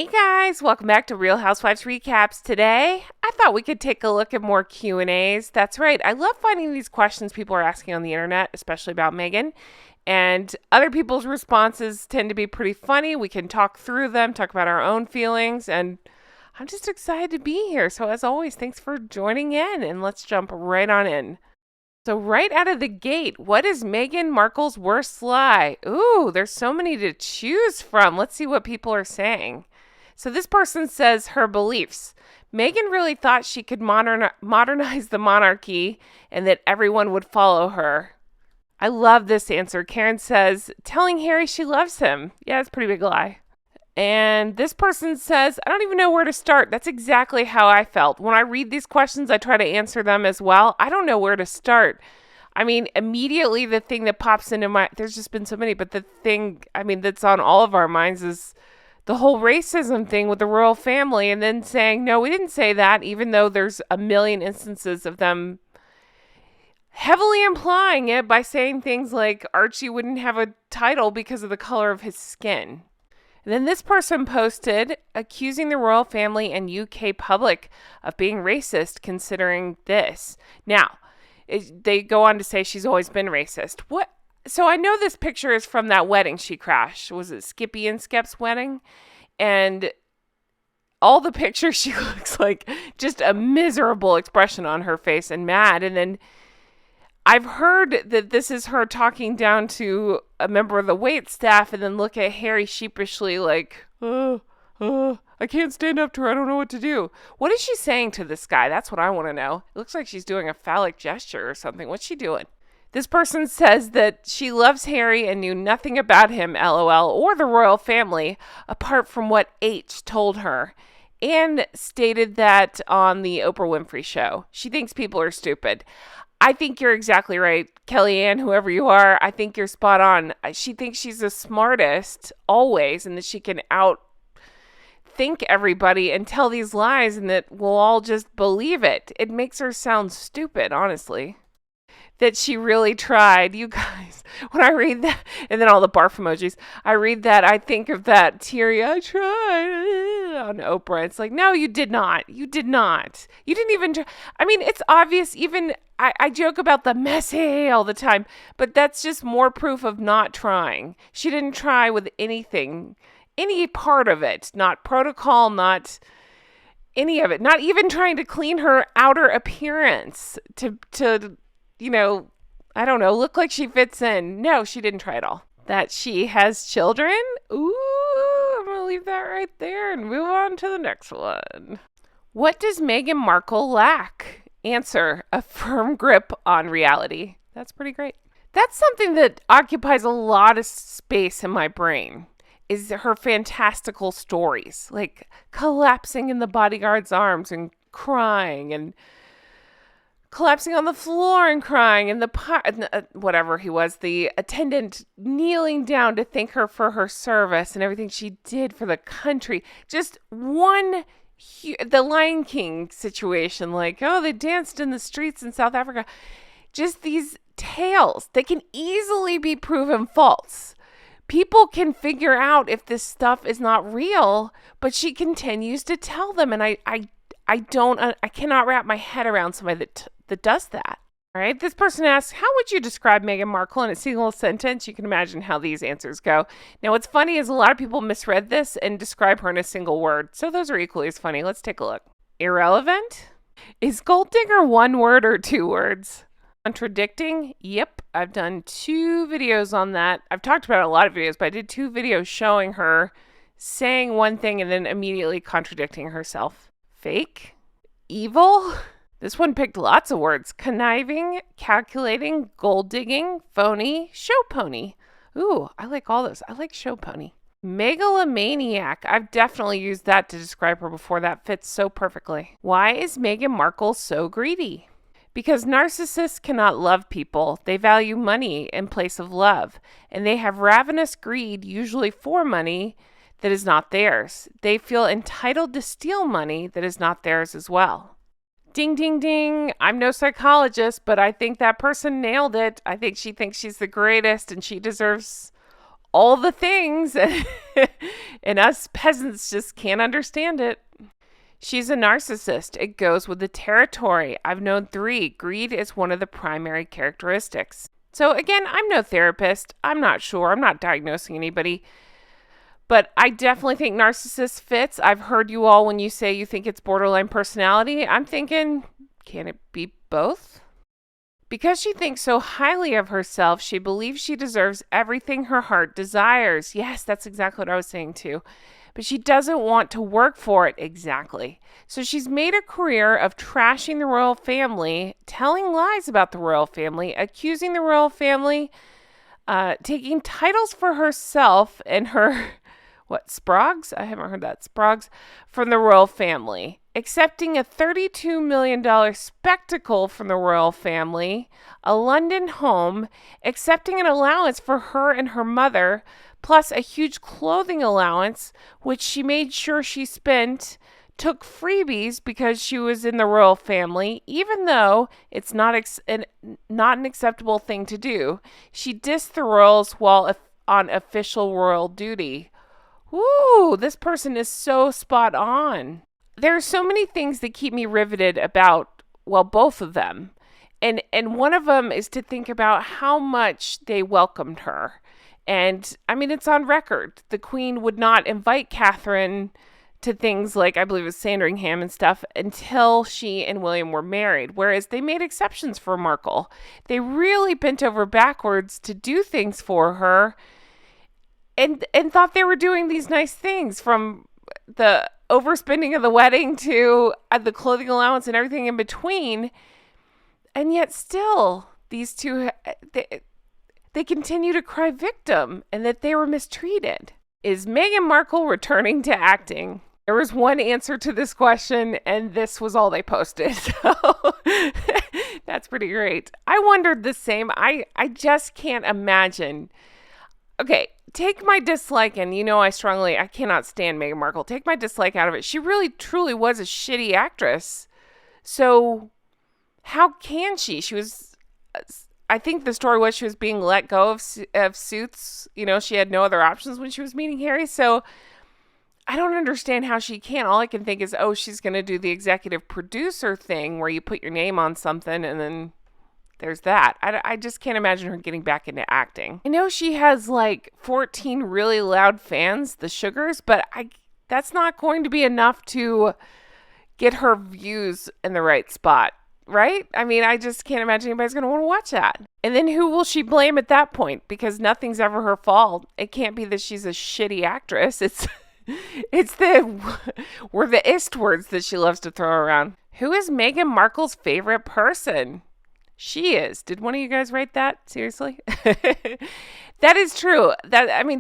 Hey guys, welcome back to Real Housewives Recaps. Today, I thought we could take a look at more Q&As. That's right. I love finding these questions people are asking on the internet, especially about Meghan. And other people's responses tend to be pretty funny. We can talk through them, talk about our own feelings, and I'm just excited to be here. So as always, thanks for joining in, and let's jump right on in. So right out of the gate, what is Meghan Markle's worst lie? Ooh, there's so many to choose from. Let's see what people are saying. So this person says her beliefs. Meghan really thought she could modernize the monarchy and that everyone would follow her. I love this answer. Karen says, telling Harry she loves him. Yeah, it's a pretty big lie. And this person says, I don't even know where to start. That's exactly how I felt. When I read these questions, I try to answer them as well. I don't know where to start. I mean, immediately the thing that pops into there's just been so many, but the thing, that's on all of our minds is the whole racism thing with the royal family, and then saying, no, we didn't say that, even though there's a million instances of them heavily implying it by saying things like Archie wouldn't have a title because of the color of his skin. And then this person posted accusing the royal family and UK public of being racist considering this. Now, they go on to say she's always been racist. What? So I know this picture is from that wedding she crashed. Was it Skippy and Skep's wedding? And all the pictures, she looks like just a miserable expression on her face and mad. And then I've heard that this is her talking down to a member of the wait staff and then look at Harry sheepishly like, I can't stand up to her. I don't know what to do. What is she saying to this guy? That's what I want to know. It looks like she's doing a phallic gesture or something. What's she doing? This person says that she loves Harry and knew nothing about him, LOL, or the royal family, apart from what H told her, and stated that on the Oprah Winfrey show. She thinks people are stupid. I think you're exactly right, Kellyanne, whoever you are. I think you're spot on. She thinks she's the smartest always and that she can outthink everybody and tell these lies and that we'll all just believe it. It makes her sound stupid, honestly. That she really tried. You guys, when I read that, and then all the barf emojis, I read that, I think of that teary, I tried on Oprah. It's like, no, you did not. You did not. You didn't even try. I mean, it's obvious. Even I joke about the messy all the time, but that's just more proof of not trying. She didn't try with anything, any part of it, not protocol, not any of it, not even trying to clean her outer appearance to I don't know, look like she fits in. No, she didn't try at all. That she has children? Ooh, I'm going to leave that right there and move on to the next one. What does Meghan Markle lack? Answer, a firm grip on reality. That's pretty great. That's something that occupies a lot of space in my brain, is her fantastical stories, like collapsing in the bodyguard's arms and crying and collapsing on the floor and crying, and whatever he was, the attendant kneeling down to thank her for her service and everything she did for the country. Just the Lion King situation, like, oh, they danced in the streets in South Africa. Just these tales, they can easily be proven false. People can figure out if this stuff is not real, but she continues to tell them, and I cannot wrap my head around somebody that does that. All right. This person asks, how would you describe Meghan Markle in a single sentence? You can imagine how these answers go. Now, what's funny is a lot of people misread this and describe her in a single word. So those are equally as funny. Let's take a look. Irrelevant? Is gold digger one word or two words? Contradicting? Yep. I've done 2 videos on that. I've talked about a lot of videos, but I did 2 videos showing her saying one thing and then immediately contradicting herself. Fake? Evil? This one picked lots of words. Conniving, calculating, gold digging, phony, show pony. Ooh, I like all those. I like show pony. Megalomaniac. I've definitely used that to describe her before. That fits so perfectly. Why is Meghan Markle so greedy? Because narcissists cannot love people. They value money in place of love. And they have ravenous greed, usually for money, that is not theirs. They feel entitled to steal money that is not theirs as well. Ding, ding, ding. I'm no psychologist, but I think that person nailed it. I think she thinks she's the greatest and she deserves all the things, and us peasants just can't understand it. She's a narcissist. It goes with the territory. I've known 3. Greed is one of the primary characteristics. So again, I'm no therapist. I'm not sure. I'm not diagnosing anybody. But I definitely think narcissist fits. I've heard you all when you say you think it's borderline personality. I'm thinking, can it be both? Because she thinks so highly of herself, she believes she deserves everything her heart desires. Yes, that's exactly what I was saying too. But she doesn't want to work for it exactly. So she's made a career of trashing the royal family, telling lies about the royal family, accusing the royal family, taking titles for herself and her, Sprogs? I haven't heard that. Sprogs from the royal family. Accepting a $32 million spectacle from the royal family, a London home, accepting an allowance for her and her mother, plus a huge clothing allowance, which she made sure she spent, took freebies because she was in the royal family, even though it's not an acceptable thing to do. She dissed the royals while on official royal duty. Woo, this person is so spot on. There are so many things that keep me riveted about, both of them. And one of them is to think about how much they welcomed her. And I mean, it's on record. The Queen would not invite Catherine to things like, I believe it was Sandringham and stuff, until she and William were married. Whereas they made exceptions for Markle. They really bent over backwards to do things for her and thought they were doing these nice things, from the overspending of the wedding to the clothing allowance and everything in between. And yet still, these two, they continue to cry victim and that they were mistreated. Is Meghan Markle returning to acting? There was one answer to this question, and this was all they posted. So that's pretty great. I wondered the same. I just can't imagine. Okay, take my dislike, and I cannot stand Meghan Markle. Take my dislike out of it. She really, truly was a shitty actress. So how can she? She was, I think the story was she was being let go of Suits. She had no other options when she was meeting Harry. So I don't understand how she can. All I can think is, she's going to do the executive producer thing where you put your name on something and then there's that. I just can't imagine her getting back into acting. I know she has 14 really loud fans, the Sugars, but that's not going to be enough to get her views in the right spot, right? I mean, I just can't imagine anybody's going to want to watch that. And then who will she blame at that point? Because nothing's ever her fault. It can't be that she's a shitty actress. It's we're the ist words that she loves to throw around. Who is Meghan Markle's favorite person? She is. Did one of you guys write that? Seriously? That is true.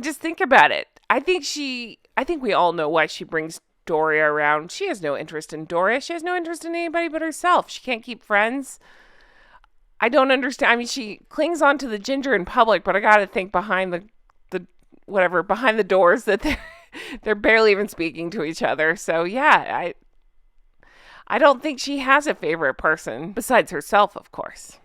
Just think about it. I think we all know why she brings Doria around. She has no interest in Doria. She has no interest in anybody but herself. She can't keep friends. I don't understand. She clings on to the ginger in public, but I got to think behind behind the doors that they're barely even speaking to each other. So yeah, I don't think she has a favorite person, besides herself, of course.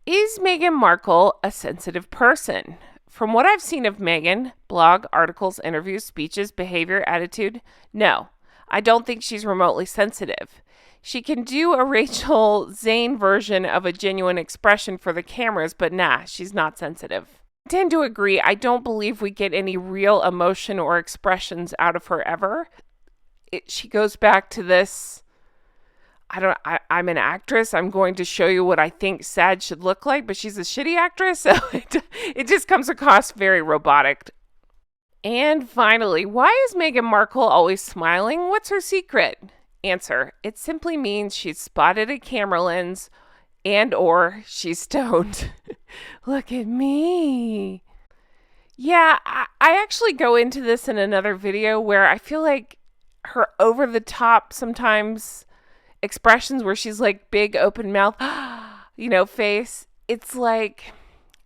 Is Meghan Markle a sensitive person? From what I've seen of Meghan, blog, articles, interviews, speeches, behavior, attitude, no. I don't think she's remotely sensitive. She can do a Rachel Zane version of a genuine expression for the cameras, but nah, she's not sensitive. I tend to agree. I don't believe we get any real emotion or expressions out of her ever. She goes back to this, I'm an actress. I'm going to show you what I think sad should look like, but she's a shitty actress. So it just comes across very robotic. And finally, why is Meghan Markle always smiling? What's her secret? Answer, it simply means she's spotted a camera lens or she's stoned. Look at me. Yeah, I actually go into this in another video where I feel like her over the top sometimes expressions where she's big open mouth, face. It's like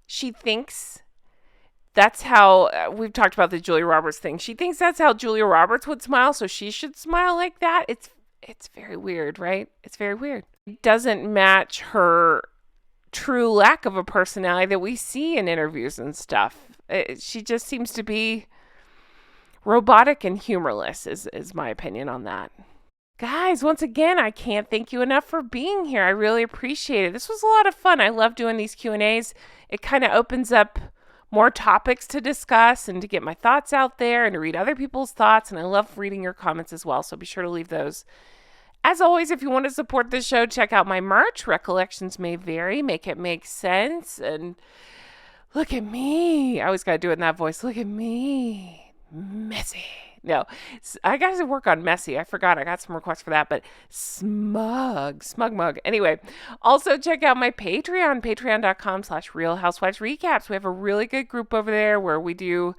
she thinks that's how, we've talked about the Julia Roberts thing. She thinks that's how Julia Roberts would smile, so she should smile like that. It's very weird, right? It's very weird. It doesn't match her true lack of a personality that we see in interviews and stuff. She just seems to be robotic and humorless, is my opinion on that. Guys, once again, I can't thank you enough for being here. I really appreciate it. This was a lot of fun. I love doing these Q&As. It kind of opens up more topics to discuss and to get my thoughts out there and to read other people's thoughts. And I love reading your comments as well, so be sure to leave those. As always, if you want to support this show, check out my merch. Recollections may vary. Make it make sense. And look at me. I always got to do it in that voice. Look at me. Messy. No, I got to work on messy. I forgot. I got some requests for that, but smug mug. Anyway, also check out my Patreon, patreon.com/Real Housewives Recaps. We have a really good group over there where we do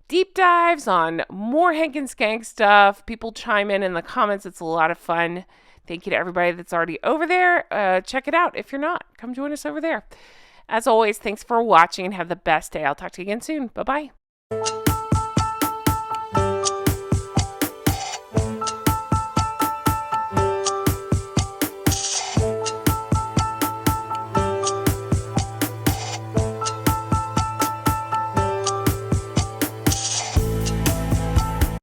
deep dives on more Hank and Skank stuff. People chime in the comments. It's a lot of fun. Thank you to everybody that's already over there. Check it out. If you're not, come join us over there. As always, thanks for watching and have the best day. I'll talk to you again soon. Bye-bye.